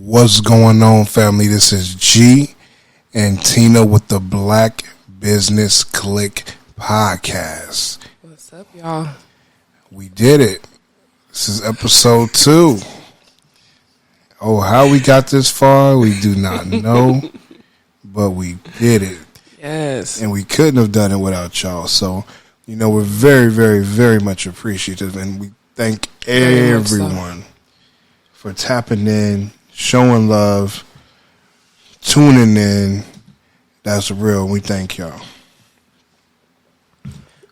What's going on, family? This is G and Tina with the Black Business Click podcast. What's up, y'all? We did it. This is episode 2. Oh, how we got this far, we do not know, but we did it. Yes. And we couldn't have done it without y'all. So, we're very, very, very much appreciative, and we thank everyone for tapping in, showing love, tuning in. That's real. We thank y'all.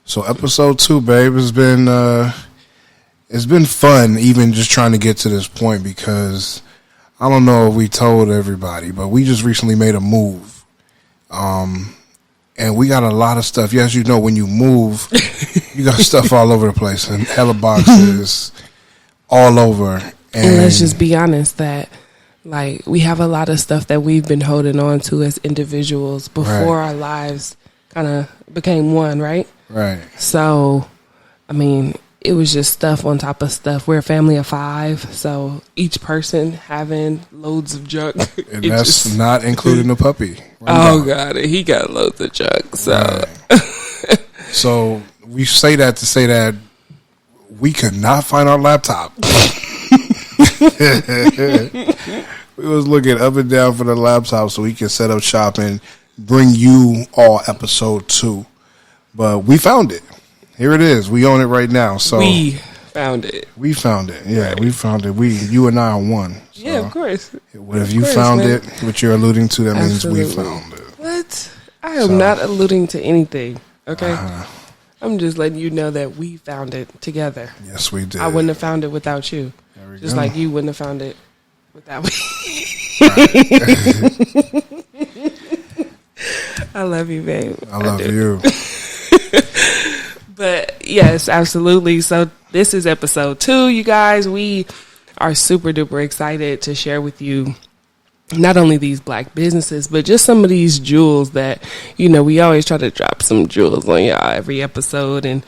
So episode 2, babe, it's been fun even just trying to get to this point, because I don't know if we told everybody, but we just recently made a move. And we got a lot of stuff. Yes, when you move, you got stuff all over the place and hella boxes all over. And let's just be honest that we have a lot of stuff that we've been holding on to as individuals before our lives kind of became one, right? Right. So, it was just stuff on top of stuff. We're a family of 5, so each person having loads of junk. And that's not including the puppy. God, he got loads of junk. So, right. So we say that to say that we could not find our laptop. We was looking up and down for the laptop so we can set up shop and bring you all episode 2. But we found it. Here it is. We own it right now. So we found it. We found it. Yeah, right. We found it. You and I are one. So yeah, of course. If you found it, what you're alluding to, that Absolutely. Means we found it. What? I am not alluding to anything. Okay. I'm just letting you know that we found it together. Yes, we did. I wouldn't have found it without you. Just like you wouldn't have found it without me. I love you, babe. I love you. But yes, absolutely. So this is episode 2, you guys. We are super duper excited to share with you not only these black businesses, but just some of these jewels that, we always try to drop some jewels on y'all every episode and,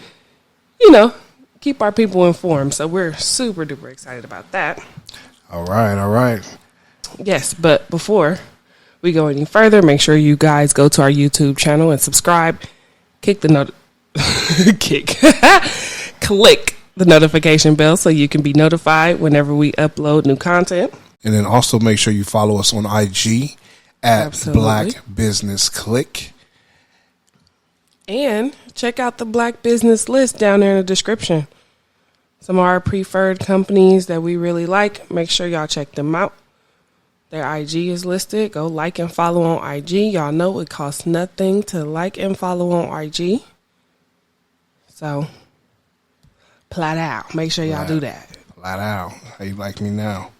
keep our people informed. So we're super duper excited about that. All right. Yes, but before we go any further, make sure you guys go to our YouTube channel and subscribe. Click the notification bell so you can be notified whenever we upload new content. And then also make sure you follow us on IG at Absolutely. Black Business Click. And check out the Black Business list down there in the description. Some of our preferred companies that we really like. Make sure y'all check them out. Their IG is listed. Go like and follow on IG. Y'all know it costs nothing to like and follow on IG. So, plat out. Make sure y'all do that. Plat out. How you like me now?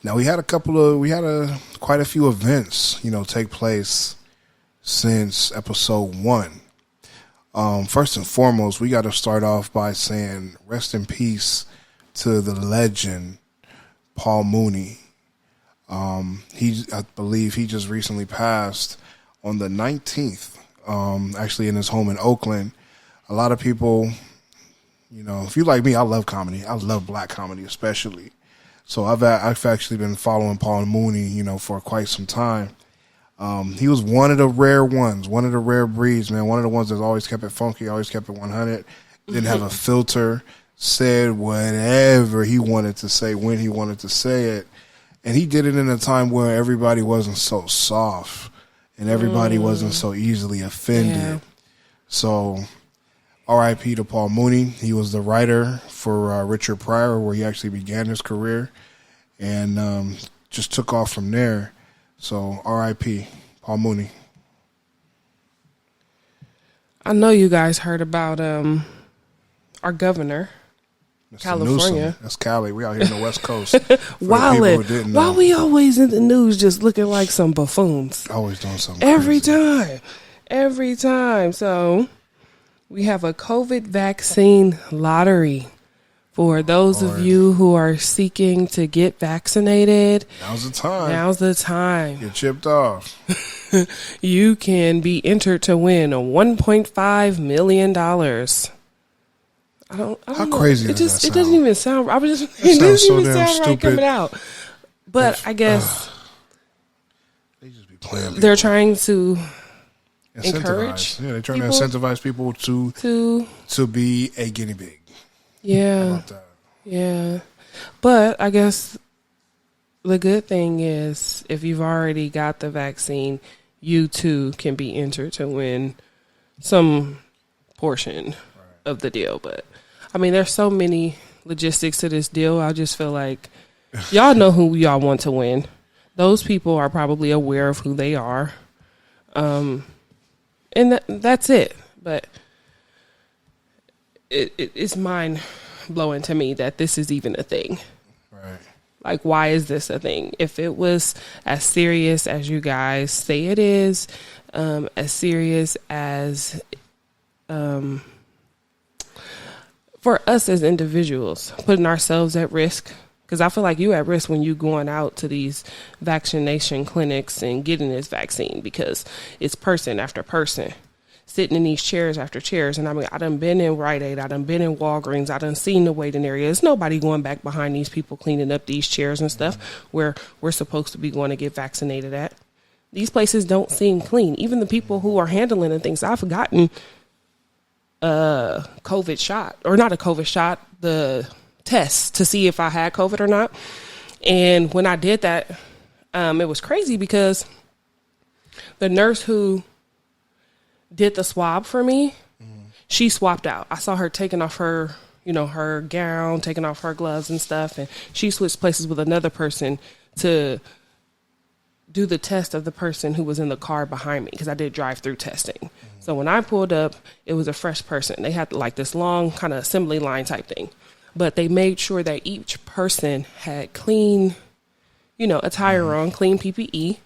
Now we had quite a few events, take place since episode 1. First and foremost, we got to start off by saying rest in peace to the legend Paul Mooney. I believe he just recently passed on the 19th. Actually in his home in Oakland. A lot of people, if you like me, I love comedy. I love black comedy especially. So I've actually been following Paul Mooney, for quite some time. He was one of the rare ones, one of the rare breeds, man. One of the ones that always kept it funky, always kept it 100. Didn't have a filter, said whatever he wanted to say when he wanted to say it. And he did it in a time where everybody wasn't so soft and everybody wasn't so easily offended. Yeah. So R.I.P. to Paul Mooney. He was the writer for Richard Pryor, where he actually began his career, and just took off from there. So R.I.P. Paul Mooney. I know you guys heard about our governor, Mr. California. Newsom. That's Cali. We out here in the West Coast. Why we always in the news just looking like some buffoons? Always doing something Every time. So we have a COVID vaccine lottery for those of you who are seeking to get vaccinated. Now's the time. Get chipped off. You can be entered to win a $1.5 million. I don't How know. crazy does that sound? It doesn't even sound. It sounds doesn't so even damn sound right stupid. coming out. But I guess they just be playing people. They're trying to encourage. Yeah, they're trying to incentivize people to be a guinea pig. Yeah. How about that? Yeah. But I guess the good thing is if you've already got the vaccine, you too can be entered to win some portion of the deal. But I mean, there's so many logistics to this deal. I just feel like y'all know who y'all want to win. Those people are probably aware of who they are. And that's it. But it's mind blowing to me that this is even a thing. Right. Like, why is this a thing? If it was as serious as you guys say it is, as serious as for us as individuals, putting ourselves at risk, because I feel like you at risk when you going out to these vaccination clinics and getting this vaccine, because it's person after person sitting in these chairs after chairs. And I mean, I done been in Rite Aid, I done been in Walgreens, I done seen the waiting area. There's nobody going back behind these people cleaning up these chairs and stuff where we're supposed to be going to get vaccinated at. These places don't seem clean. Even the people who are handling the things, I've gotten a COVID shot, or not a COVID shot, the test to see if I had COVID or not. And when I did that, it was crazy because the nurse who did the swab for me, she swapped out. I saw her taking off her, her gown, taking off her gloves and stuff. And she switched places with another person to do the test of the person who was in the car behind me, because I did drive-through testing. So when I pulled up, it was a fresh person. They had like this long kind of assembly line type thing, but they made sure that each person had clean, attire on, clean PPE.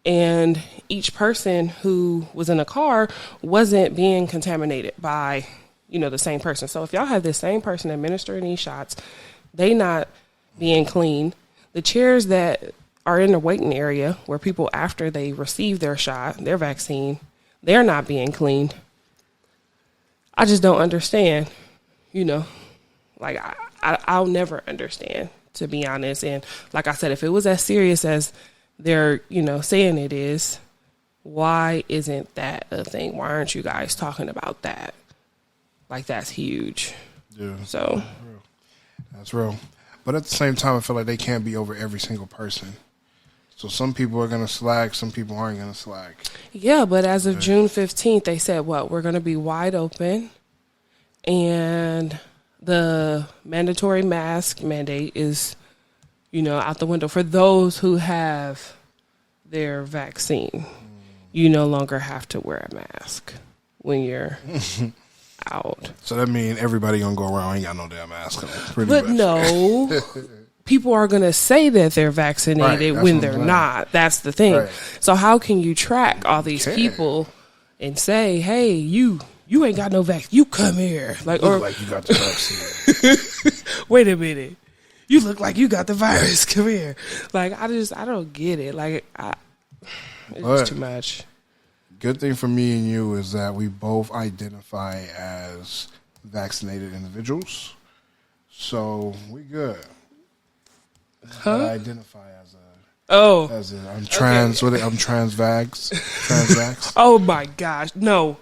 And each person who was in a car wasn't being contaminated by, the same person. So if y'all have the same person administering these shots, they not being clean. The chairs that are in the waiting area where people, after they receive their shot, their vaccine, they're not being cleaned. I just don't understand, like I'll never understand, to be honest. And like I said, if it was as serious as they're, saying it is, why isn't that a thing? Why aren't you guys talking about that? Like, that's huge. Yeah. So that's real. But at the same time, I feel like they can't be over every single person. So some people are going to slack, some people aren't going to slack. Yeah, but as of June 15th, they said, we're going to be wide open, and the mandatory mask mandate is, out the window for those who have their vaccine. You no longer have to wear a mask when you're out. So that means everybody going to go around ain't got no damn mask on. But much. No. People are going to say that they're vaccinated when they're not. That's the thing. Right. So how can you track all these people and say, hey, you ain't got no vaccine. You come here. Like you got the vaccine. Wait a minute. You look like you got the virus. Come here. Like, I don't get it. Like, it's just too much. Good thing for me and you is that we both identify as vaccinated individuals. So we good. Huh? I identify as I'm trans. Okay. I'm transvax. Oh my gosh, no,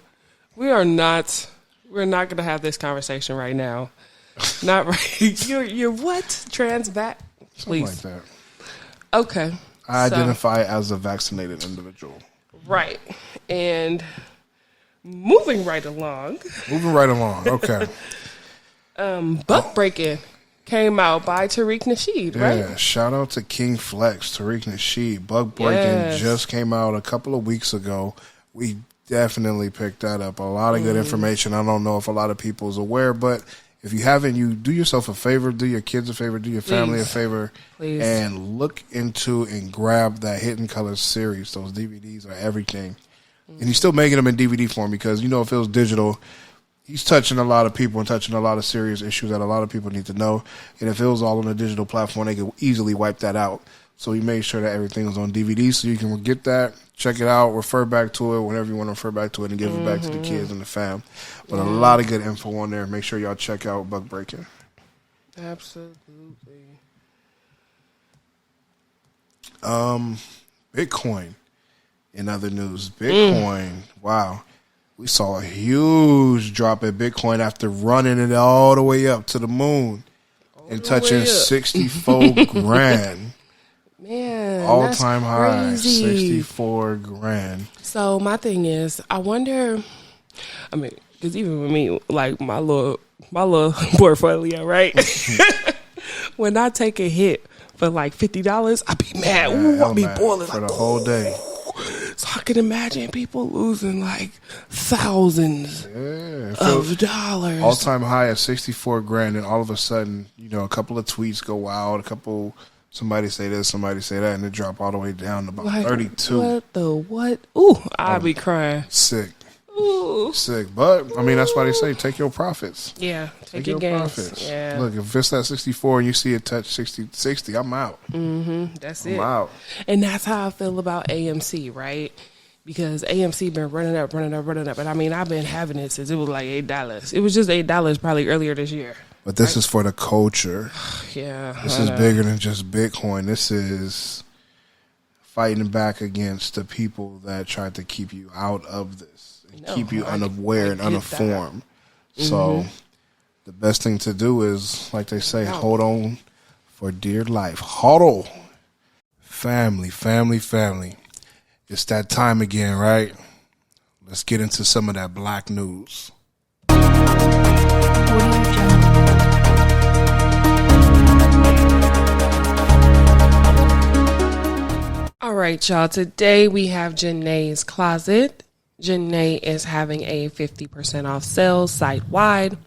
we're not going to have this conversation right now. Not right. You're what? Transvax? Please. Something like that. Okay. I identify as a vaccinated individual. Right. And moving right along. Okay. Buck breaking came out by Tariq Nasheed, right? Yeah, shout out to King Flex, Tariq Nasheed. Buck Breaking just came out a couple of weeks ago. We definitely picked that up. A lot of good information. I don't know if a lot of people is aware, but if you haven't, you do yourself a favor, do your kids a favor, do your family a favor, and look into and grab that Hidden Colors series. Those DVDs are everything. And he's still making them in DVD form because, if it was digital, he's touching a lot of people and touching a lot of serious issues that a lot of people need to know. And if it was all on a digital platform, they could easily wipe that out. So he made sure that everything was on DVD so you can get that, check it out, refer back to it whenever you want to refer back to it, and give it back to the kids and the fam. But a lot of good info on there. Make sure y'all check out Buck Breaking. Absolutely. Bitcoin. In other news, Bitcoin. Wow. We saw a huge drop in Bitcoin after running it all the way up to the moon and touching 64 grand. Man, all-time high, crazy. 64 grand. So my thing is, I wonder, I mean, because even with me, like my little portfolio, right? When I take a hit for like $50, I be mad. Ooh, I be boiling for like, the whole day. So I can imagine people losing like thousands of dollars. All-time high at 64 grand, and all of a sudden, a couple of tweets go out, somebody say this, somebody say that, and it drop all the way down to about like, 32. What the what? Ooh, I be crying. Sick. Ooh. Sick. But, I mean, that's why they say take your profits. Yeah, take your profits. Yeah. Look, if it's at 64 and you see it touch 60, I'm out. That's I'm it. out. And that's how I feel about AMC, right? Because AMC been running up. And I mean, I've been having it since it was like $8. It was just $8 probably earlier this year. But this is for the culture. Yeah. This is bigger than just Bitcoin. This is fighting back against the people that tried to keep you out of this. Keep you unaware and uninformed. So the best thing to do is, like they say, hold on for dear life. Huddle. Family. It's that time again, right? Let's get into some of that black news. All right, y'all. Today we have Janae's Closet. Janae is having a 50% off sale site-wide.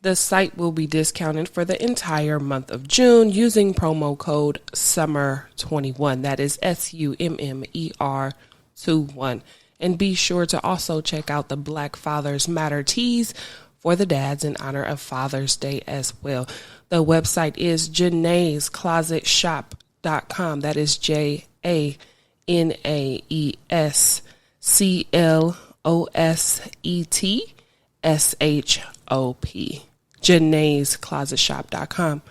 The site will be discounted for the entire month of June using promo code SUMMER21. That is SUMMER21. And be sure to also check out the Black Fathers Matter tees for the dads in honor of Father's Day as well. The website is janaesclosetshop.com. That is JANAESCLOSETSHOP. JanaesClosetShop.com.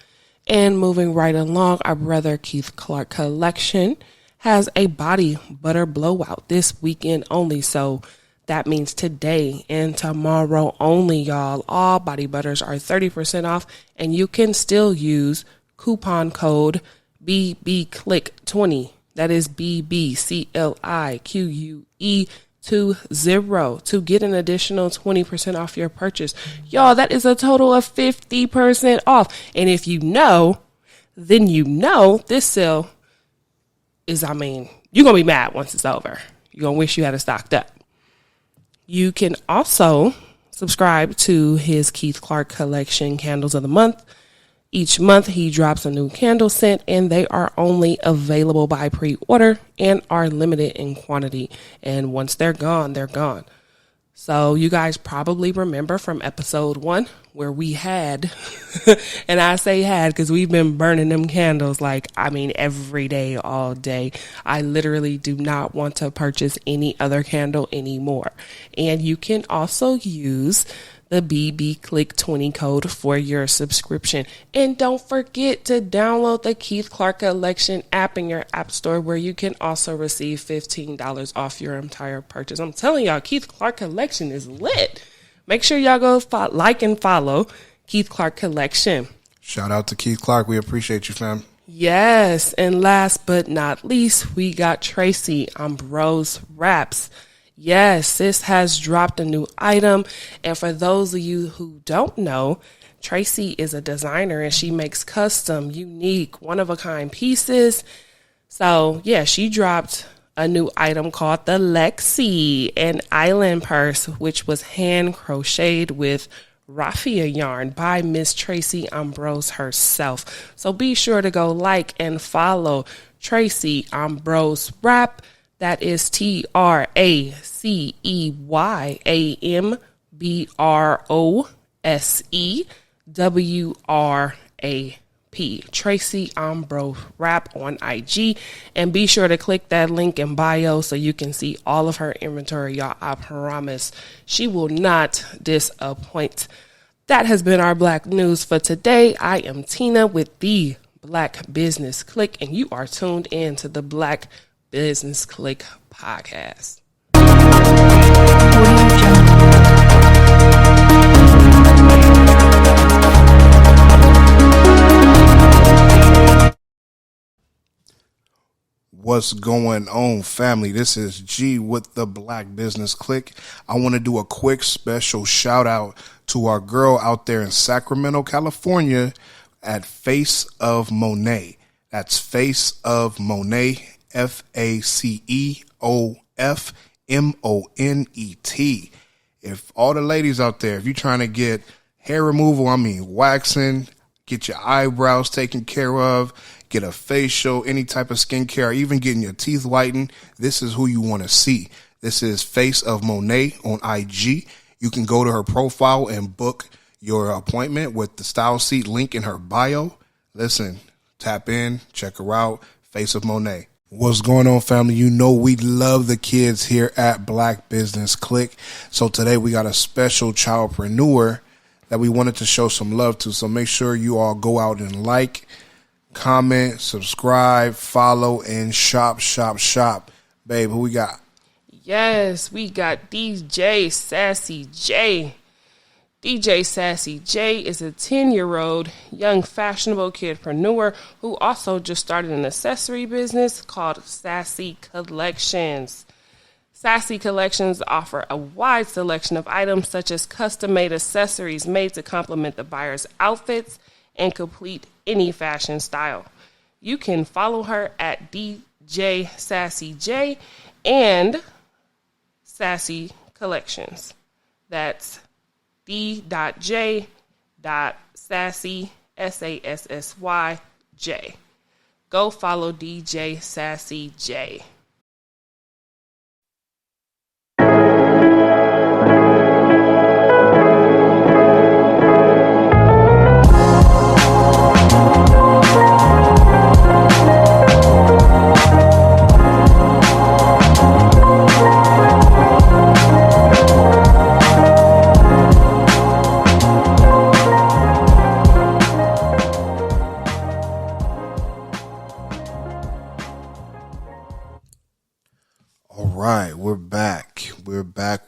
And moving right along, our brother Keith Clark collection has a body butter blowout this weekend only. So that means today and tomorrow only, y'all. All body butters are 30% off, and you can still use coupon code BBClick20. That is BBCLIQUE20 to get an additional 20% off your purchase. Y'all, that is a total of 50% off. And if you know, then you know this sale is, you're going to be mad once it's over. You're going to wish you had it stocked up. You can also subscribe to his Keith Clark collection candles of the month. Each month he drops a new candle scent, and they are only available by pre-order and are limited in quantity. And once they're gone, they're gone. So you guys probably remember from episode 1 where we had, and I say had because we've been burning them candles every day, all day. I literally do not want to purchase any other candle anymore. And you can also use the BB Click 20 code for your subscription. And don't forget to download the Keith Clark Collection app in your app store, where you can also receive $15 off your entire purchase. I'm telling y'all, Keith Clark Collection is lit. Make sure y'all go like and follow Keith Clark Collection. Shout out to Keith Clark. We appreciate you, fam. Yes. And last but not least, we got Tracy Ambrose Wraps. Yes, sis has dropped a new item. And for those of you who don't know, Tracy is a designer and she makes custom, unique, one-of-a-kind pieces. So, yeah, she dropped a new item called the Lexi, an island purse, which was hand crocheted with raffia yarn by Miss Tracy Ambrose herself. So be sure to go like and follow Tracy Ambrose Wrap. That is TracyAmbrosewrap. Tracy Ambrose Wrap on IG. And be sure to click that link in bio so you can see all of her inventory, y'all. I promise she will not disappoint. That has been our Black News for today. I am Tina with the Black Business Click, and you are tuned in to the Black Business Click podcast. What's going on, family? This is G with the Black Business Click. I want to do a quick special shout out to our girl out there in Sacramento, California at Face of Monet. That's Face of Monet, FACEOFMONET. If all the ladies out there, if you're trying to get hair removal, waxing, get your eyebrows taken care of, get a facial, any type of skincare, even getting your teeth whitened, this is who you want to see. This is Face of Monet on IG. You can go to her profile and book your appointment with the Style Seat link in her bio. Listen, tap in, check her out, Face of Monet. What's going on, family? You know we love the kids here at Black Business Click. So today we got a special childpreneur that we wanted to show some love to. So make sure you all go out and like, comment, subscribe, follow, and shop. Babe, who we got? Yes, we got DJ Sassy J. DJ Sassy J is a 10-year-old young fashionable kidpreneur who also just started an accessory business called Sassy Collections. Sassy Collections offer a wide selection of items such as custom-made accessories made to complement the buyer's outfits and complete any fashion style. You can follow her at DJ Sassy J and Sassy Collections. That's D.J.Sassy, SASSY, Go follow DJ Sassy J.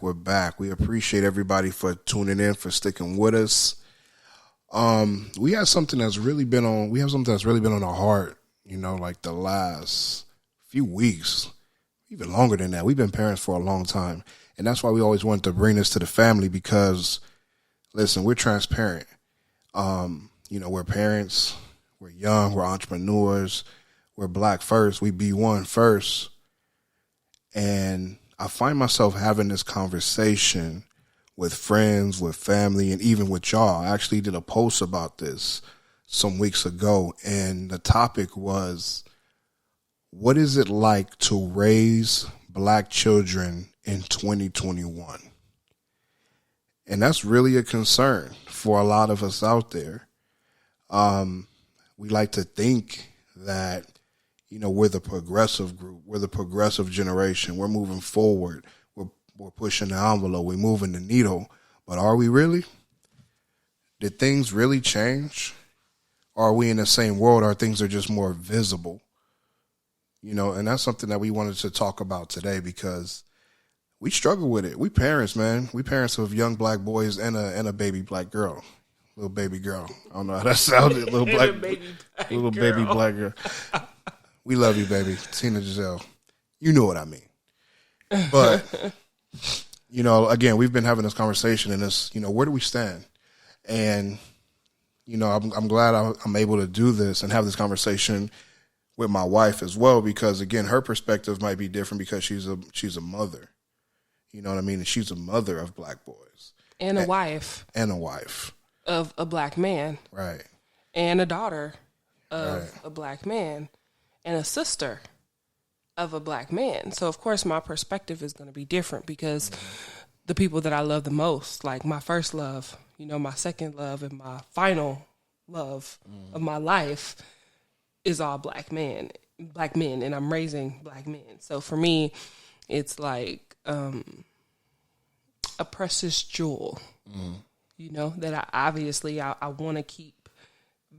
We're back. We appreciate everybody for tuning in, for sticking with us. We have something that's really been on our heart, like the last few weeks, even longer than that. We've been parents for a long time. And that's why we always wanted to bring this to the family because, listen, we're transparent. We're parents, we're young, we're entrepreneurs, we're Black first, we be one first. And I find myself having this conversation with friends, with family, and even with y'all. I actually did a post about this some weeks ago, and the topic was, what is it like to raise Black children in 2021? And that's really a concern for a lot of us out there. We like to think that we're the progressive group. We're the progressive generation. We're moving forward. We're pushing the envelope. We're moving the needle. But are we really? Did things really change? Or are we in the same world? Or things are just more visible? And that's something that we wanted to talk about today because we struggle with it. We parents, man. We parents of young Black boys and a baby Black girl. Little baby girl. I don't know how that sounded. Little baby Black girl. We love you, baby. Tina Giselle. You know what I mean. But, again, we've been having this conversation and this, where do we stand? And, I'm glad I'm able to do this and have this conversation with my wife as well because, again, her perspective might be different because she's a mother. You know what I mean? And she's a mother of Black boys. And a wife. And a wife. Of a Black man. Right. And a daughter of a Black man. And a sister of a Black man. So, of course, my perspective is going to be different because the people that I love the most, like my first love, my second love, and my final love of my life is all Black men, and I'm raising Black men. So, for me, it's like a precious jewel, that I want to keep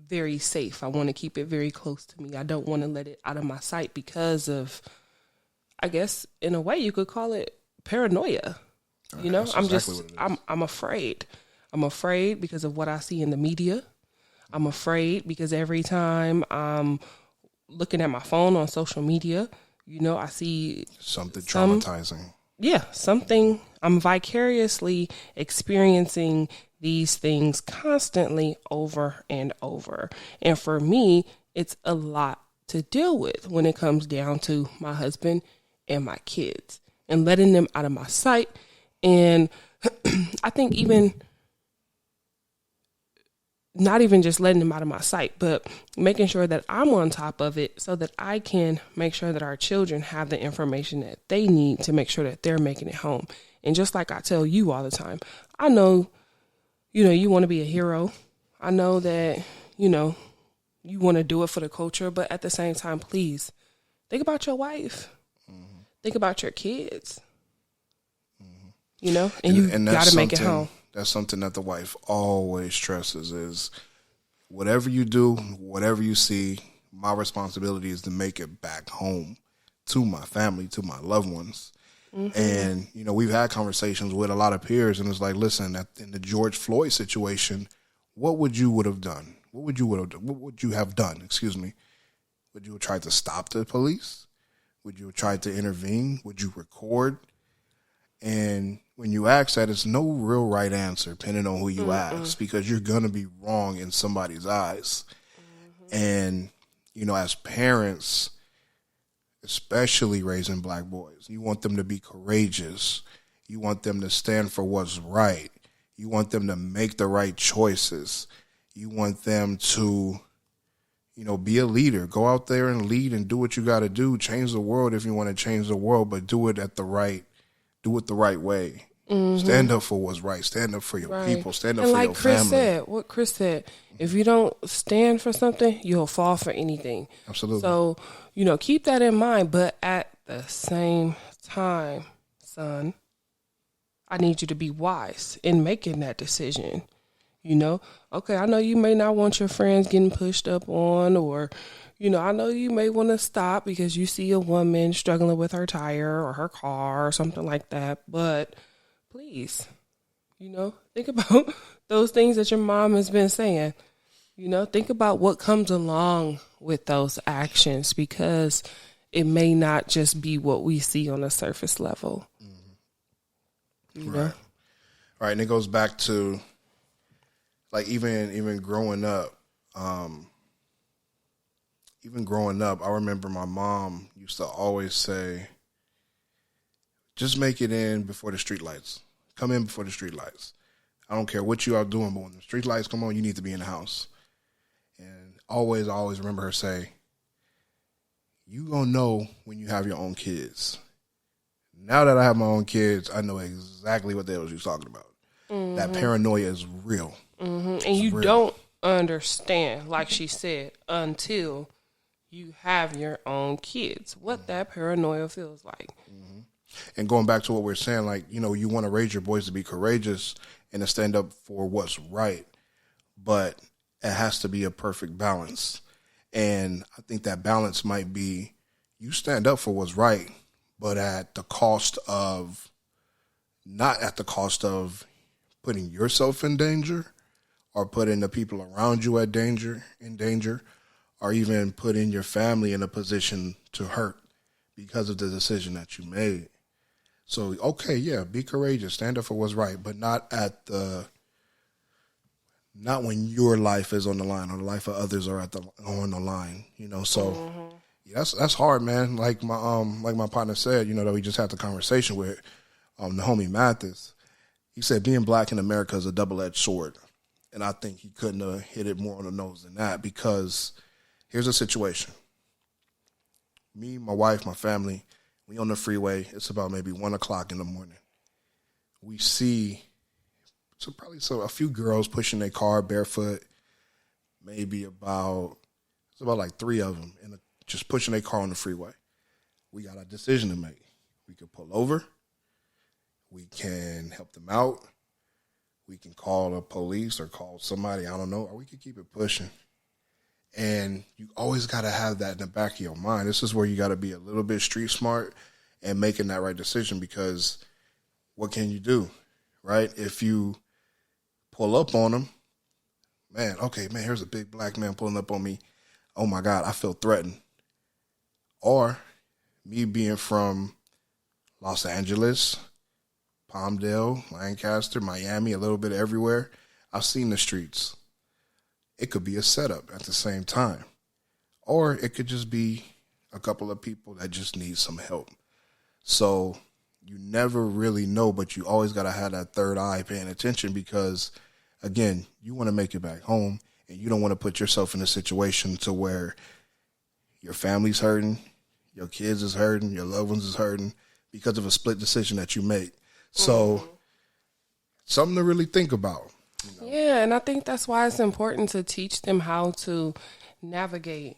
very safe. I want to keep it very close to me. I don't want to let it out of my sight because of, I guess, in a way you could call it paranoia. You know, That's exactly what it is. I'm afraid. I'm afraid because of what I see in the media. I'm afraid because every time I'm looking at my phone on social media, you know, I see Something traumatizing. Yeah, something. I'm vicariously experiencing these things constantly over and over. And for me, it's a lot to deal with when it comes down to my husband and my kids and letting them out of my sight. And I think even not even just letting them out of my sight, but making sure that I'm on top of it so that I can make sure that our children have the information that they need to make sure that they're making it home. And just like I tell you all the time, I know, you know, you want to be a hero. I know that, you know, you want to do it for the culture, but at the same time, please think about your wife. Mm-hmm. Think about your kids. Mm-hmm. You know, and you got to make it home. That's something that the wife always stresses is whatever you do, whatever you see, my responsibility is to make it back home to my family, to my loved ones. Mm-hmm. And, you know, we've had conversations with a lot of peers and it's like, listen, in the George Floyd situation, what would you have done? What would you have done? Excuse me. Would you have tried to stop the police? Would you have tried to intervene? Would you record? And when you ask that, it's no real right answer, depending on who you ask, because you're going to be wrong in somebody's eyes. Mm-hmm. And, you know, as parents, especially raising black boys, you want them to be courageous. You want them to stand for what's right. You want them to make the right choices. You want them to, you know, be a leader. Go out there and lead and do what you got to do. Change the world if you want to change the world, but do it the right way. Mm-hmm. Stand up for what's right. Stand up for your people. Stand up for your family. What Chris said, if you don't stand for something, you'll fall for anything. Absolutely. So, you know, keep that in mind. But at the same time, son, I need you to be wise in making that decision. You know, okay, I know you may not want your friends getting pushed up on, or, you know, I know you may want to stop because you see a woman struggling with her tire or her car or something like that. But please, you know, think about those things that your mom has been saying. You know, think about what comes along with those actions because it may not just be what we see on the surface level. Mm-hmm. You know? Right. And it goes back to, like, even growing up, I remember my mom used to always say, just make it in before the street lights. Come in before the street lights. I don't care what you are doing, but when the street lights come on, you need to be in the house. And I always remember her say, you gonna know when you have your own kids. Now that I have my own kids, I know exactly what the hell she was talking about. Mm-hmm. That paranoia is real. Mm-hmm. And you don't understand, like she said, until you have your own kids, what that paranoia feels like. Mm-hmm. And going back to what we're saying, like, you know, you want to raise your boys to be courageous and to stand up for what's right, but it has to be a perfect balance. And I think that balance might be you stand up for what's right, but at the cost of, not at the cost of putting yourself in danger or putting the people around you in danger, or even putting your family in a position to hurt because of the decision that you made. So, okay, yeah, be courageous, stand up for what's right, but not when your life is on the line or the life of others are on the line, you know. So, yeah, that's hard, man. Like my partner said, you know, that we just had the conversation with the homie Mathis. He said being black in America is a double-edged sword, and I think he couldn't have hit it more on the nose than that, because here's a situation. Me, my wife, my family, we on the freeway. It's about maybe 1 o'clock in the morning. We see a few girls pushing their car barefoot. Maybe it's about like 3 of them, and just pushing their car on the freeway. We got a decision to make. We could pull over. We can help them out. We can call the police or call somebody, I don't know, or we could keep it pushing. And you always got to have that in the back of your mind. This is where you got to be a little bit street smart and making that right decision, because what can you do, right? If you pull up on them, man, okay, man, here's a big black man pulling up on me. Oh, my God, I feel threatened. Or me being from Los Angeles, Palmdale, Lancaster, Miami, a little bit everywhere, I've seen the streets. It could be a setup at the same time. Or it could just be a couple of people that just need some help. So you never really know, but you always got to have that third eye paying attention, because, again, you want to make it back home, and you don't want to put yourself in a situation to where your family's hurting, your kids is hurting, your loved ones is hurting because of a split decision that you make. So something to really think about. You know? Yeah, and I think that's why it's important to teach them how to navigate,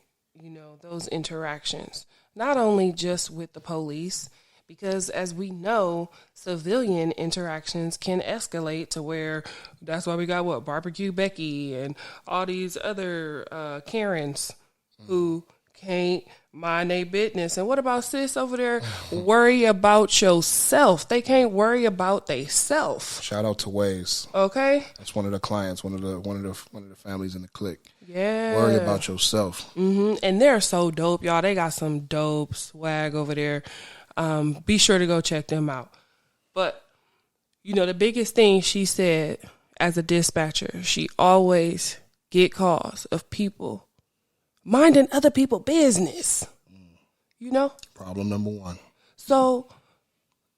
those interactions. Not only just with the police, because as we know, civilian interactions can escalate to where that's why we got Barbecue Becky and all these other Karens who can't mind their business. And what about sis over there? Worry about yourself. They can't worry about theyself. Shout out to Waze. Okay, that's one of the clients, one of the families in the clique. Yeah, worry about yourself. And they're so dope, y'all. They got some dope swag over there. Be sure to go check them out. But the biggest thing she said as a dispatcher, she always get calls of people minding other people's business. Problem number one. So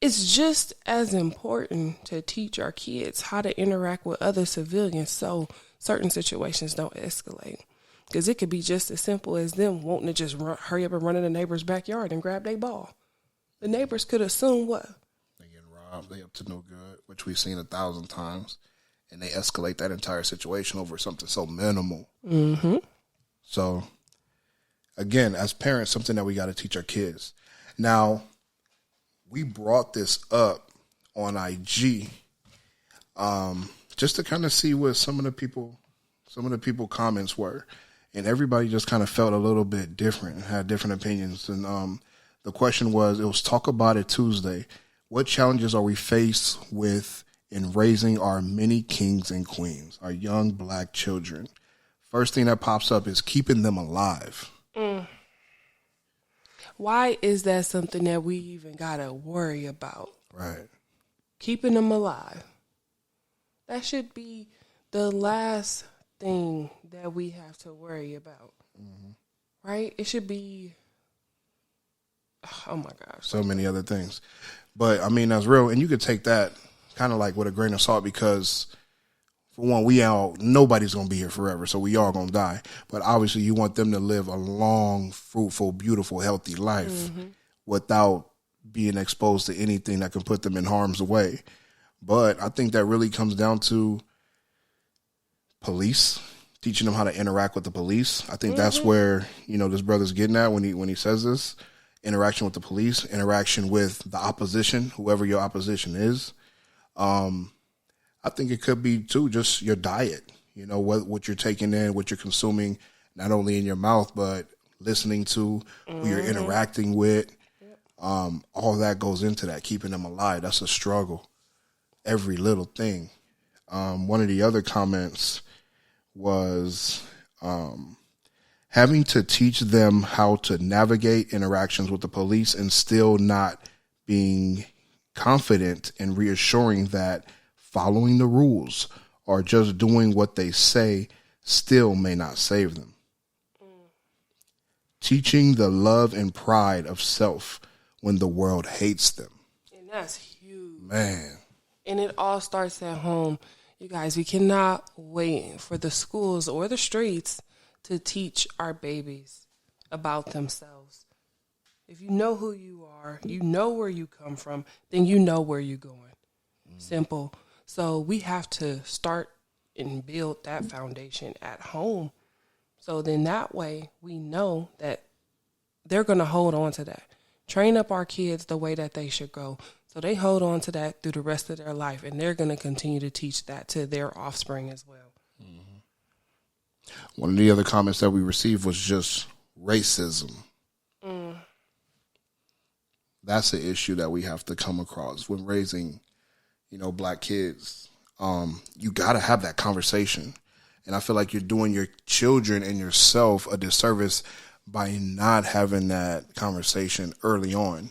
it's just as important to teach our kids how to interact with other civilians so certain situations don't escalate. Because it could be just as simple as them wanting to just hurry up and run in the neighbor's backyard and grab their ball. The neighbors could assume what? They getting robbed. They up to no good, which we've seen 1,000 times. And they escalate that entire situation over something so minimal. Mm-hmm. So, again, as parents, something that we got to teach our kids. Now, we brought this up on IG just to kind of see what some of the people comments were. And everybody just kind of felt a little bit different and had different opinions. And the question it was Talk About It Tuesday. What challenges are we faced with in raising our many kings and queens, our young black children? First thing that pops up is keeping them alive. Why is that something that we even got to worry about? Right. Keeping them alive. That should be the last thing that we have to worry about. Mm-hmm. Right? It should be... Oh my gosh. So many other things. But I mean, that's real. And you could take that kind of like with a grain of salt, because for one, nobody's going to be here forever. So we are going to die. But obviously you want them to live a long, fruitful, beautiful, healthy life without being exposed to anything that can put them in harm's way. But I think that really comes down to police, teaching them how to interact with the police. I think that's where, this brother's getting at when he says this. Interaction with the police, interaction with the opposition, whoever your opposition is. I think it could be, too, just your diet. What you're taking in, what you're consuming, not only in your mouth, but listening to, who you're interacting with. All that goes into that, keeping them alive. That's a struggle. Every little thing. One of the other comments was... having to teach them how to navigate interactions with the police and still not being confident and reassuring that following the rules or just doing what they say still may not save them. Teaching the love and pride of self when the world hates them. And that's huge. Man. And it all starts at home. You guys, we cannot wait for the schools or the streets to teach our babies about themselves. If you know who you are, you know where you come from, then you know where you're going. Simple. So we have to start and build that foundation at home. So then that way we know that they're going to hold on to that. Train up our kids the way that they should go. So they hold on to that through the rest of their life, and they're going to continue to teach that to their offspring as well. One of the other comments that we received was just racism. That's the issue that we have to come across when raising, black kids. You got to have that conversation. And I feel like you're doing your children and yourself a disservice by not having that conversation early on.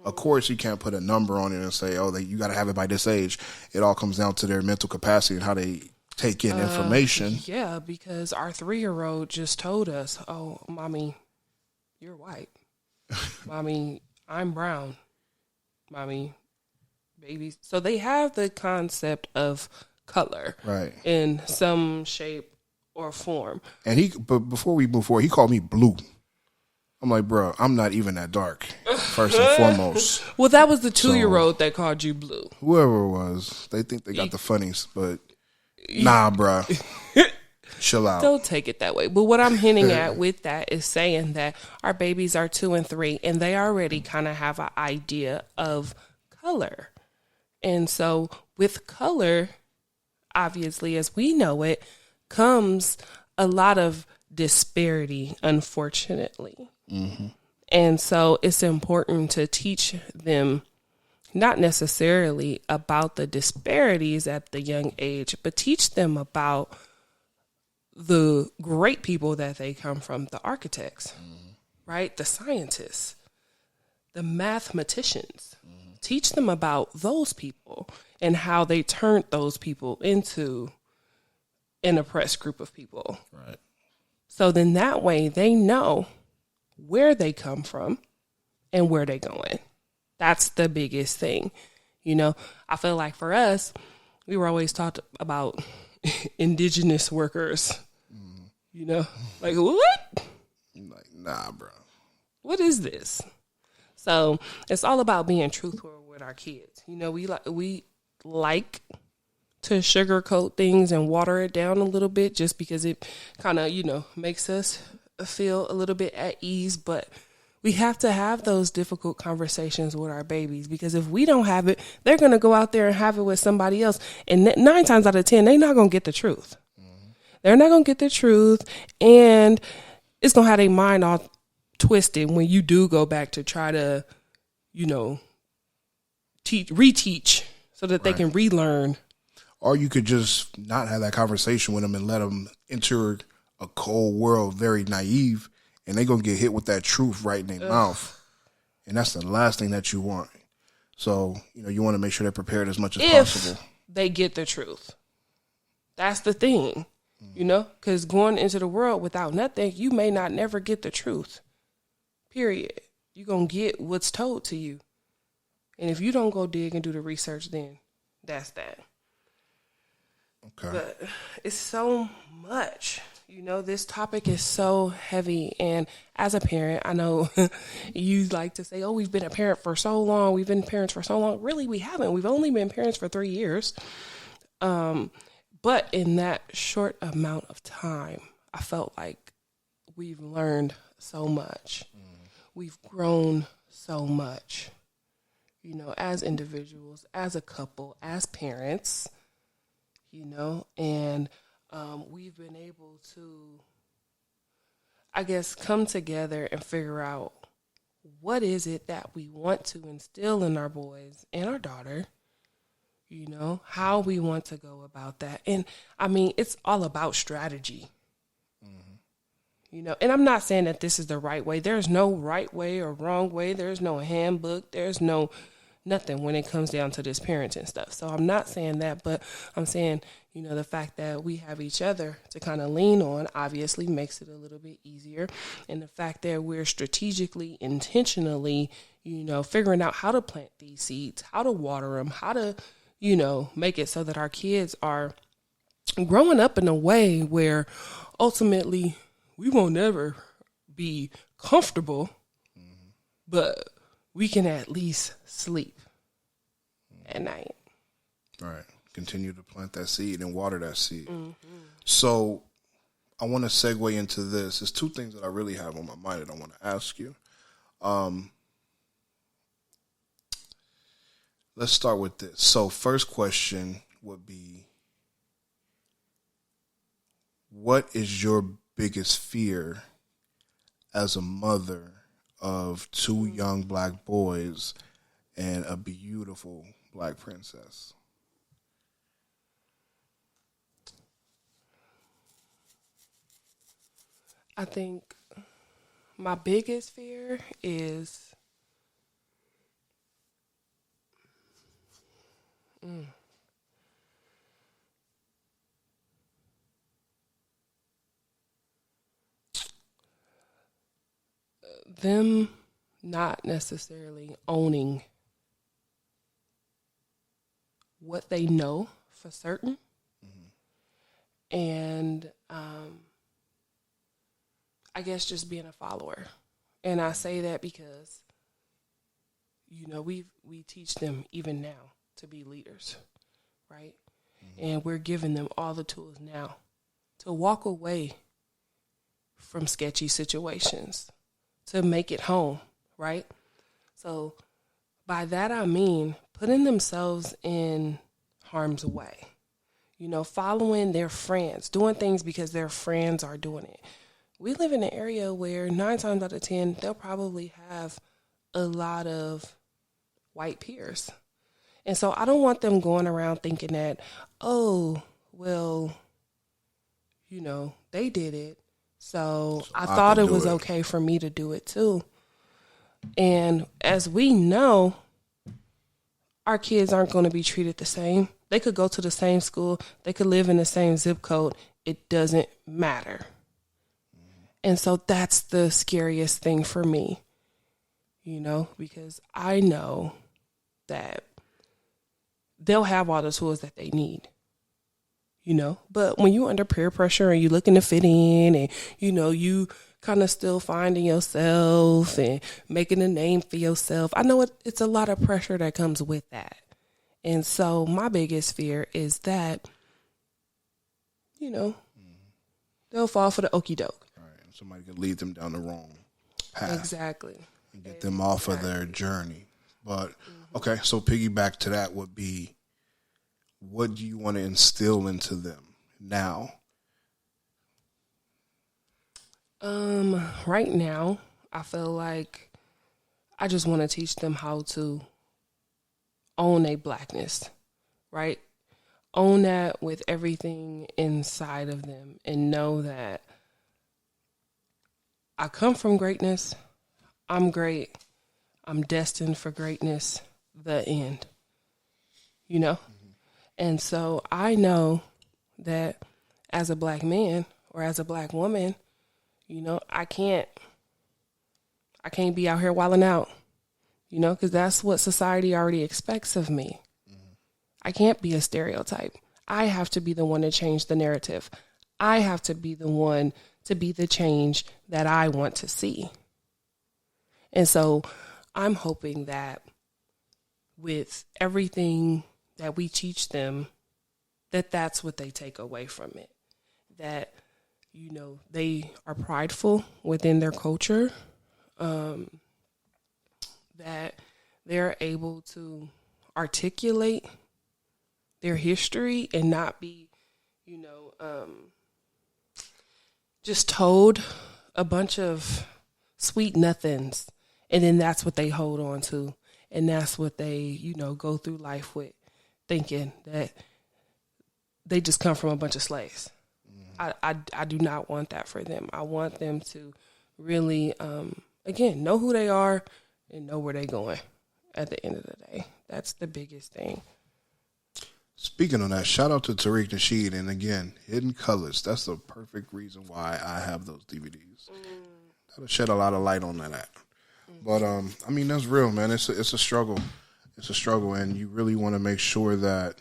Of course, you can't put a number on it and say, you got to have it by this age. It all comes down to their mental capacity and how they take in information. Yeah, because our 3-year-old just told us, oh, Mommy, you're white. Mommy, I'm brown. Mommy, babies. So they have the concept of color, right, in some shape or form. And but before we move forward, he called me blue. I'm like, bro, I'm not even that dark, first and foremost. Well, that was the 2-year-old that called you blue. Whoever it was, they think they got the funnies, but nah, bro. Chill out. Don't take it that way. But what I'm hinting at with that is saying that our babies are 2 and 3, and they already kind of have an idea of color. And so with color, obviously, as we know it, comes a lot of disparity, unfortunately. Mm-hmm. And so it's important to teach them not necessarily about the disparities at the young age, but teach them about the great people that they come from, the architects, right? The scientists, the mathematicians. Teach them about those people and how they turned those people into an oppressed group of people. Right. So then that way they know where they come from and where they're going. That's the biggest thing. I feel like for us, we were always taught about indigenous workers. Like, what? Like, nah, bro. What is this? So it's all about being truthful with our kids. We like to sugarcoat things and water it down a little bit just because it kind of, makes us feel a little bit at ease. But we have to have those difficult conversations with our babies, because if we don't have it, they're going to go out there and have it with somebody else. And 9 times out of 10, they're not going to get the truth. They're not going to get the truth. And it's going to have their mind all twisted when you do go back to try to, reteach so that they can relearn. Or you could just not have that conversation with them and let them enter a cold world, very naive, and they're going to get hit with that truth right in their mouth. And that's the last thing that you want. So, you want to make sure they're prepared as much as possible. They get the truth. That's the thing, because going into the world without nothing, you may not never get the truth. Period. You're going to get what's told to you. And if you don't go dig and do the research, then that's that. Okay. But it's so much. This topic is so heavy. And as a parent, I know you like to say, we've been a parent for so long. We've been parents for so long. Really, we haven't. We've only been parents for 3 years. But in that short amount of time, I felt like we've learned so much. We've grown so much, as individuals, as a couple, as parents, and we've been able to, I guess, come together and figure out what is it that we want to instill in our boys and our daughter, how we want to go about that. And it's all about strategy. And I'm not saying that this is the right way. There's no right way or wrong way. There's no handbook. There's no nothing when it comes down to this parenting stuff. So I'm not saying that, but I'm saying, the fact that we have each other to kind of lean on obviously makes it a little bit easier. And the fact that we're strategically, intentionally, figuring out how to plant these seeds, how to water them, how to, make it so that our kids are growing up in a way where ultimately we won't ever be comfortable, but we can at least sleep at night. All right. Continue to plant that seed and water that seed. So I want to segue into this. There's 2 things that I really have on my mind that I want to ask you. Let's start with this. So first question would be, what is your biggest fear as a mother of two young black boys and a beautiful black princess? I think my biggest fear is them not necessarily owning what they know for certain. And I guess just being a follower. And I say that because, we teach them even now to be leaders, right? And we're giving them all the tools now to walk away from sketchy situations, to make it home, right? So by that I mean putting themselves in harm's way, following their friends, doing things because their friends are doing it. We live in an area where 9 times out of 10, they'll probably have a lot of white peers. And so I don't want them going around thinking that, oh, well, they did it. So I thought it was okay for me to do it too. And as we know, our kids aren't going to be treated the same. They could go to the same school. They could live in the same zip code. It doesn't matter. And so that's the scariest thing for me, because I know that they'll have all the tools that they need, But when you're under peer pressure and you're looking to fit in and, you kind of still finding yourself and making a name for yourself, I know it's a lot of pressure that comes with that. And so my biggest fear is that, they'll fall for the okie doke. Somebody could lead them down the wrong path. Exactly. And get them off of their journey. But, okay, so piggyback to that would be, what do you want to instill into them now? Right now, I feel like I just want to teach them how to own a blackness, right? Own that with everything inside of them and know that I come from greatness. I'm great. I'm destined for greatness. The end. And so I know that as a black man or as a black woman, I can't be out here wilding out, because that's what society already expects of me. I can't be a stereotype. I have to be the one to change the narrative. I have to be the one to be the change that I want to see. And so I'm hoping that with everything that we teach them, that's what they take away from it. That, they are prideful within their culture, that they're able to articulate their history and not be, just told a bunch of sweet nothings, and then that's what they hold on to, and that's what they, go through life with, thinking that they just come from a bunch of slaves. I do not want that for them. I want them to really, again, know who they are and know where they're going at the end of the day. That's the biggest thing. Speaking of that, shout out to Tariq Nasheed, and again, Hidden Colors. That's the perfect reason why I have those DVDs. That'll shed a lot of light on that. But that's real, man. It's a struggle. It's a struggle, and you really want to make sure that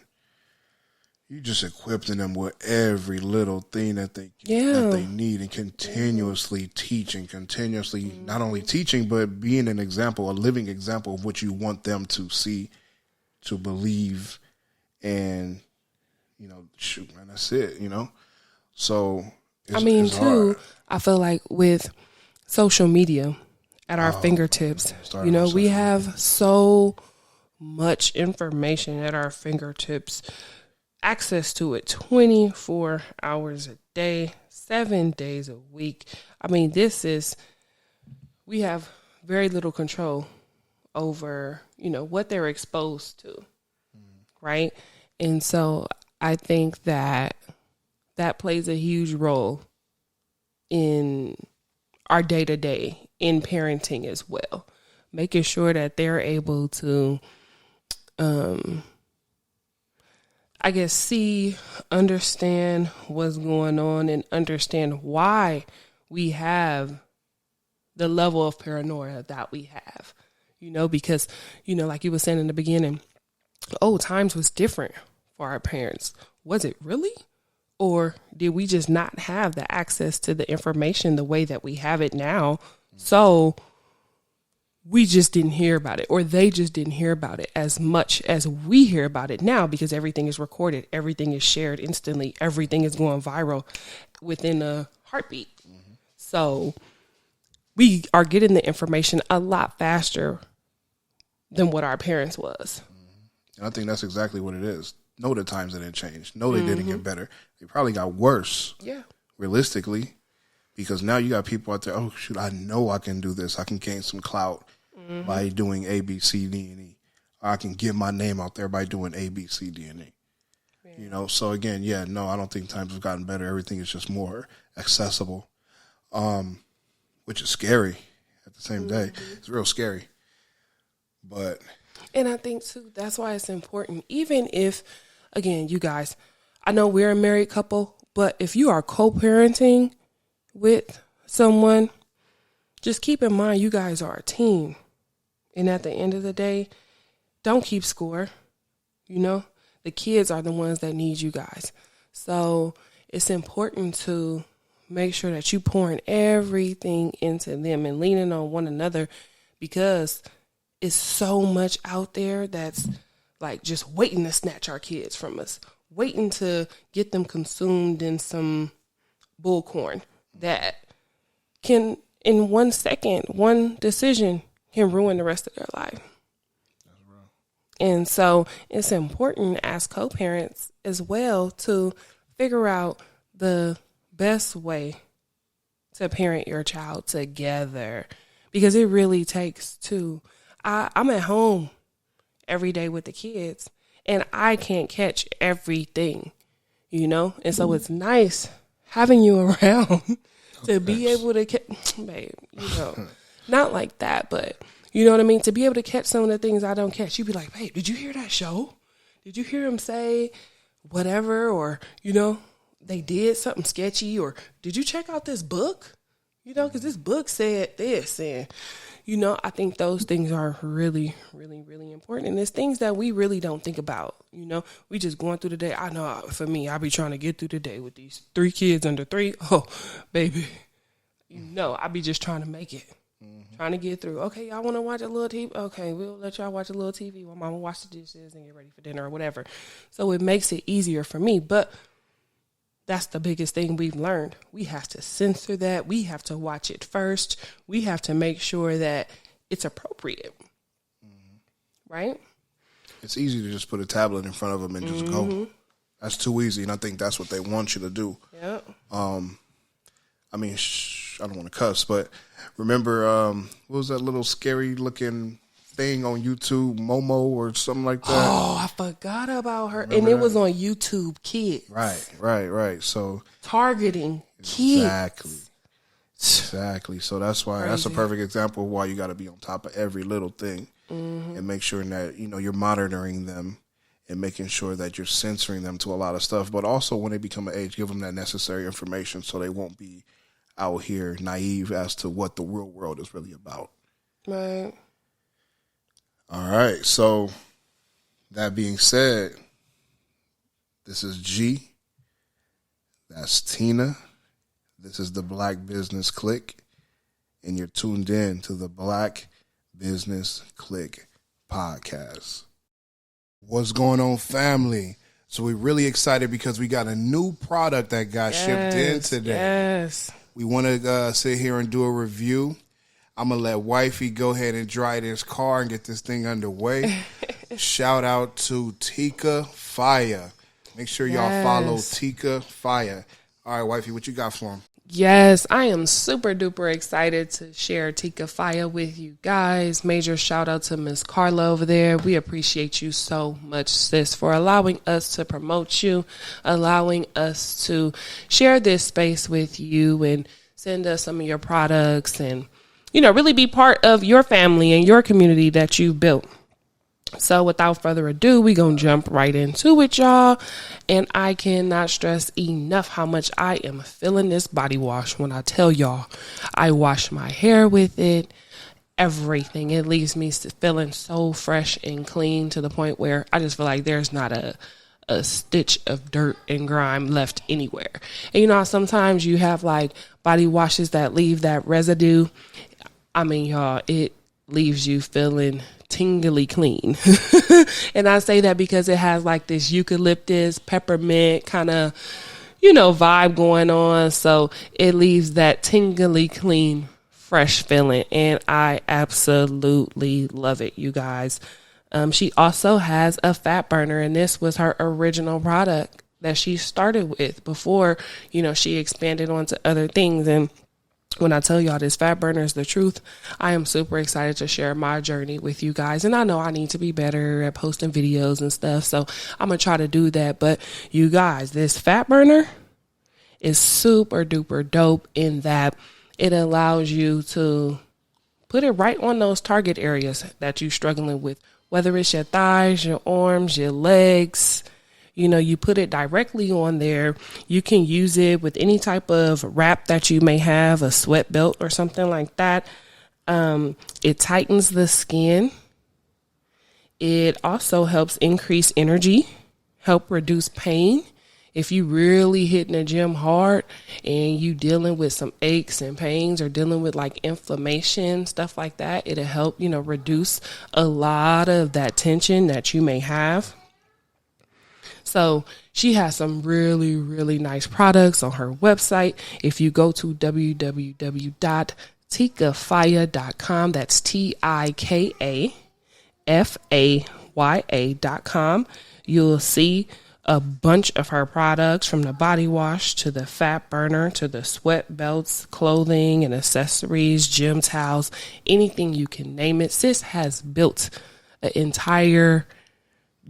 you just equipping them with every little thing that they need, and continuously teaching, continuously not only teaching but being an example, a living example of what you want them to see, to believe. And, shoot, man, that's it, So, it's hard. I feel like with social media at our fingertips, we have so much information at our fingertips, access to it 24 hours a day, 7 days a week. I mean, we have very little control over, what they're exposed to, right? And so I think that plays a huge role in our day-to-day in parenting as well, making sure that they're able to, see, understand what's going on and understand why we have the level of paranoia that we have, because, like you were saying in the beginning, times was different for our parents. Was it really? Or did we just not have the access to the information the way that we have it now? So we just didn't hear about it, or they just didn't hear about it as much as we hear about it now, because everything is recorded. Everything is shared instantly. Everything is going viral within a heartbeat. Mm-hmm. So we are getting the information a lot faster than what our parents was. Mm-hmm. And I think that's exactly what it is. No, the times didn't change. No, they didn't get better. They probably got worse. Yeah. Realistically, because now you got people out there, oh, shoot, I know I can do this. I can gain some clout by doing A, B, C, D, and E. Or I can get my name out there by doing A, B, C, D, and E. Yeah. So again, I don't think times have gotten better. Everything is just more accessible, which is scary at the same day. It's real scary. And I think, too, that's why it's important. Even if, again, you guys, I know we're a married couple, but if you are co-parenting with someone, just keep in mind you guys are a team. And at the end of the day, don't keep score. The kids are the ones that need you guys. So it's important to make sure that you pouring everything into them and leaning on one another, because it's so much out there that's like just waiting to snatch our kids from us, waiting to get them consumed in some bullcorn that can, in 1 second, one decision can ruin the rest of their life. That's right. And so it's important as co-parents as well to figure out the best way to parent your child together, because it really takes two. I'm at home every day with the kids, and I can't catch everything, And so it's nice having you around to be able to catch, babe, not like that, but you know what I mean? To be able to catch some of the things I don't catch. You'd be like, babe, did you hear that show? Did you hear him say whatever? Or, they did something sketchy, or did you check out this book? Because this book said this, and I think those things are really, really, really important. And it's things that we really don't think about. We just going through the day. I know for me, I be trying to get through the day with these 3 kids under 3. Oh, baby, I be just trying to make it, trying to get through. Okay, y'all want to watch a little TV? Okay, we'll let y'all watch a little TV while mama wash the dishes and get ready for dinner or whatever. So it makes it easier for me. But that's the biggest thing we've learned. We have to censor that. We have to watch it first. We have to make sure that it's appropriate. Right? It's easy to just put a tablet in front of them and just go. That's too easy, and I think that's what they want you to do. Yep. I don't want to cuss, but remember, what was that little scary-looking thing on YouTube, Momo or something like that? Oh, I forgot about her. Remember and it was on YouTube Kids. Right. So targeting kids. Exactly. So that's why that's a perfect example of why you got to be on top of every little thing and make sure that you're monitoring them and making sure that you're censoring them to a lot of stuff. But also when they become an age, give them that necessary information so they won't be out here naive as to what the real world is really about. Right. All right, so that being said, this is G, that's Tina, this is the Black Business Click, and you're tuned in to the Black Business Click podcast. What's going on, family? So we're really excited because we got a new product that got shipped in today. Yes. We want to sit here and do a review. I'm going to let Wifey go ahead and dry this car and get this thing underway. Shout out to Tika Fire. Make sure y'all follow Tika Fire. All right, wifey, what you got for him? Yes, I am super duper excited to share Tika Fire with you guys. Major shout out to Miss Carla over there. We appreciate you so much, sis, for allowing us to promote you, allowing us to share this space with you and send us some of your products and, really be part of your family and your community that you've built. So without further ado, we going to jump right into it, y'all. And I cannot stress enough how much I am feeling this body wash when I tell y'all I wash my hair with it, everything. It leaves me feeling so fresh and clean to the point where I just feel like there's not a stitch of dirt and grime left anywhere. And how sometimes you have like body washes that leave that residue. I mean, y'all, it leaves you feeling tingly clean. And I say that because it has like this eucalyptus, peppermint kind of, vibe going on. So it leaves that tingly clean, fresh feeling. And I absolutely love it, you guys. She also has a fat burner, and this was her original product that she started with before, she expanded onto other things. And when I tell y'all this fat burner is the truth, I am super excited to share my journey with you guys. And I know I need to be better at posting videos and stuff, so I'm going to try to do that. But you guys, this fat burner is super duper dope in that it allows you to put it right on those target areas that you're struggling with, whether it's your thighs, your arms, your legs. You put it directly on there. You can use it with any type of wrap that you may have, a sweat belt or something like that. It tightens the skin. It also helps increase energy, help reduce pain. If you really hitting the gym hard and you dealing with some aches and pains or dealing with like inflammation, stuff like that, it'll help, reduce a lot of that tension that you may have. So she has some really, really nice products on her website. If you go to www.tikafaya.com, that's TIKAFAYA.com, you'll see a bunch of her products, from the body wash to the fat burner to the sweat belts, clothing and accessories, gym towels, anything you can name it. Sis has built an entire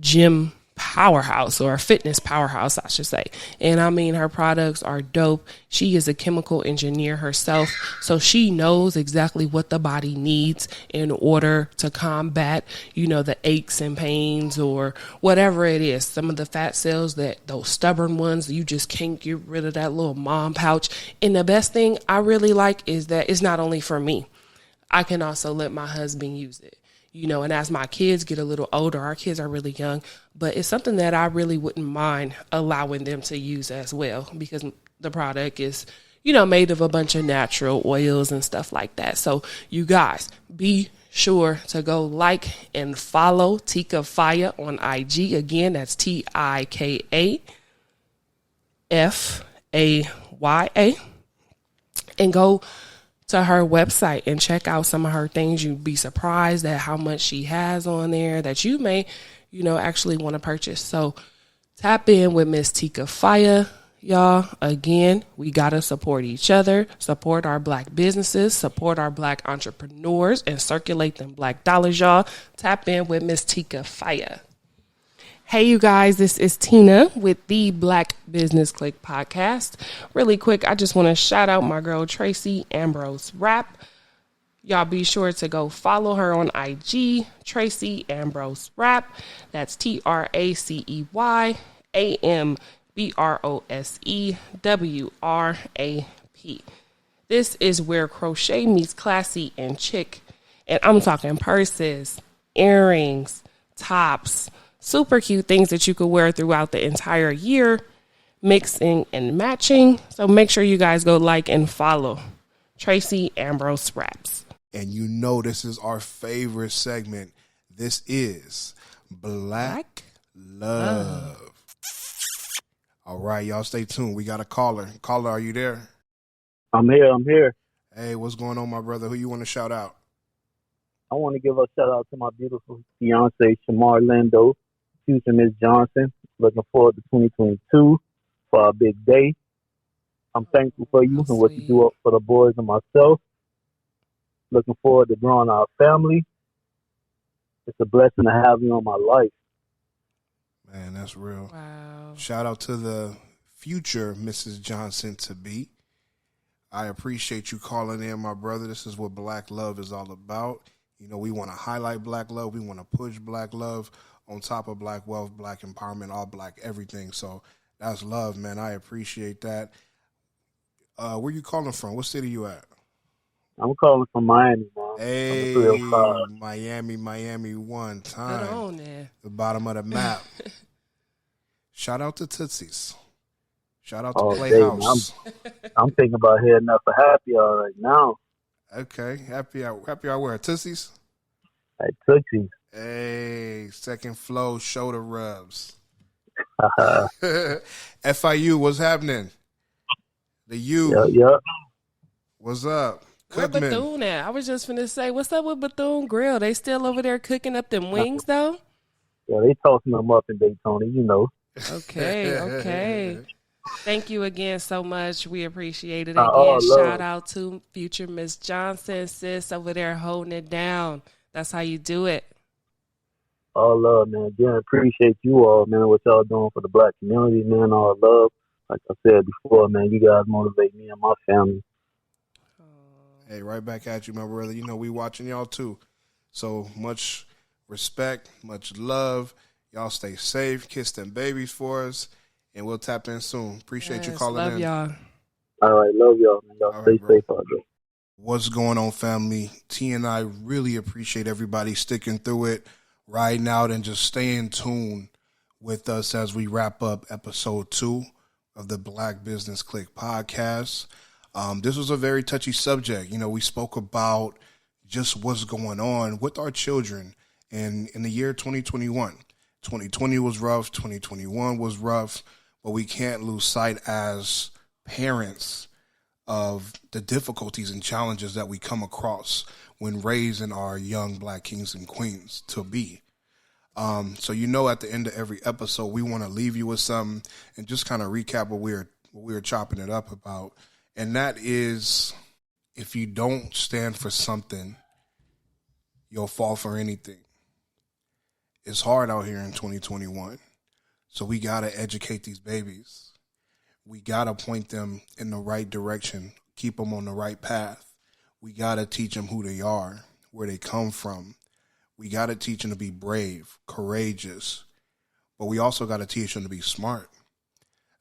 gym powerhouse, or a fitness powerhouse, I should say. And I mean, her products are dope. She is a chemical engineer herself, so she knows exactly what the body needs in order to combat, the aches and pains or whatever it is. Some of the fat cells, those stubborn ones, you just can't get rid of that little mom pouch. And the best thing I really like is that it's not only for me. I can also let my husband use it. And as my kids get a little older, our kids are really young, but it's something that I really wouldn't mind allowing them to use as well, because the product is, made of a bunch of natural oils and stuff like that. So you guys, be sure to go like and follow Tika Faya on IG. Again, that's TIKAFAYA. And go to her website and check out some of her things. You'd be surprised at how much she has on there that you may, actually want to purchase. So tap in with Miss Tika Faya, y'all. Again, we got to support each other, support our Black businesses, support our Black entrepreneurs, and circulate them Black dollars, y'all. Tap in with Miss Tika Faya. Hey, you guys, this is Tina with the Black Business Click podcast. Really quick, I just want to shout out my girl Tracy Ambrose Rap. Y'all be sure to go follow her on IG, Tracy Ambrose Rap. That's TracyAmbrosewrap. This is where crochet meets classy and chic. And I'm talking purses, earrings, tops, super cute things that you could wear throughout the entire year, mixing and matching. So make sure you guys go like and follow Tracy Ambrose Raps. And this is our favorite segment. This is Black Love. All right, y'all stay tuned. We got a caller. Caller, are you there? I'm here. Hey, what's going on, my brother? Who you want to shout out? I want to give a shout out to my beautiful fiance, Shamar Lindo, future Miss Johnson. Looking forward to 2022 for our big day. I'm thankful for you How and what you sweet. do for the boys and myself. Looking forward to growing our family. It's a blessing to have you in my life. Man, that's real. Wow. Shout out to the future Mrs. Johnson to be. I appreciate you calling in, my brother. This is what Black Love is all about. You know, we want to highlight Black Love. We want to push Black Love on top of Black wealth, Black empowerment, all Black everything. So that's love, man. I appreciate that. Where you calling from? What city you at? I'm calling from Miami, man. I'm a Hey, 305. Miami one Good time. on there. The bottom of the map. Shout out to Tootsie's. Shout out to Oh, dang, Playhouse. I'm thinking about heading up for happy hour right now. Okay, happy hour where? Tootsie's? At Tootsie's. Hey, second flow shoulder rubs. FIU, what's happening? The U, Yep. what's up? Where Cookman. Bethune at? I was just finna say, what's up with Bethune Grill? They still over there cooking up them wings, though? Yeah, they tossing them up in Daytona, you know. Okay. Thank you again so much. We appreciate it again. Oh, Shout out to future Miss Johnson, sis, over there holding it down. That's how you do it. All love, man. Again, appreciate you all, man, what y'all doing for the Black community, man. All love. Like I said before, man, you guys motivate me and my family. Hey, right back at you, my brother. You know, we watching y'all too. So much respect, much love. Y'all stay safe. Kiss them babies for us. And we'll tap in soon. Appreciate you calling love in. y'all. All right, love y'all, man. Y'all All stay right, bro. safe out there. What's going on, family? T and I really appreciate everybody sticking through it, riding out, and just staying tuned with us as we wrap up episode 2 of the Black Business Click podcast. This was a very touchy subject. You know, we spoke about just what's going on with our children in the year 2021. 2020 was rough. 2021 was rough. But we can't lose sight as parents of the difficulties and challenges that we come across when raising our young Black kings and queens to be. So, you know, at the end of every episode, we want to leave you with something and just kind of recap what we're chopping it up about. And that is, if you don't stand for something, you'll fall for anything. It's hard out here in 2021. So we got to educate these babies. We got to point them in the right direction, keep them on the right path. We got to teach them who they are, where they come from. We got to teach them to be brave, courageous, but we also got to teach them to be smart.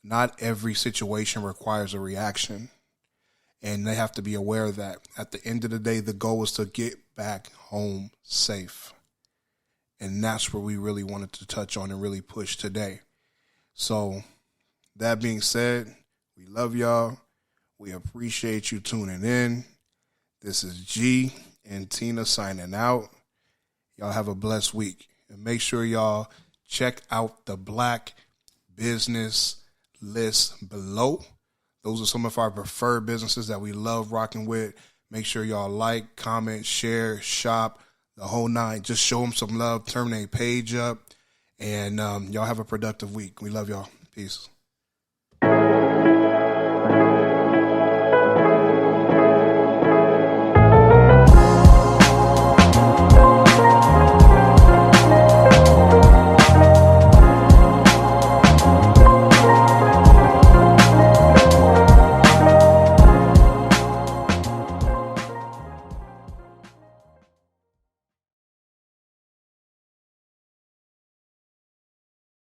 Not every situation requires a reaction, and they have to be aware of that. At the end of the day, the goal is to get back home safe. And that's where we really wanted to touch on and really push today. So, that being said, we love y'all. We appreciate you tuning in. This is G and Tina signing out. Y'all have a blessed week. And make sure y'all check out the Black Business list below. Those are some of our preferred businesses that we love rocking with. Make sure y'all like, comment, share, shop, the whole nine. Just show them some love. Turn their page up. And y'all have a productive week. We love y'all. Peace.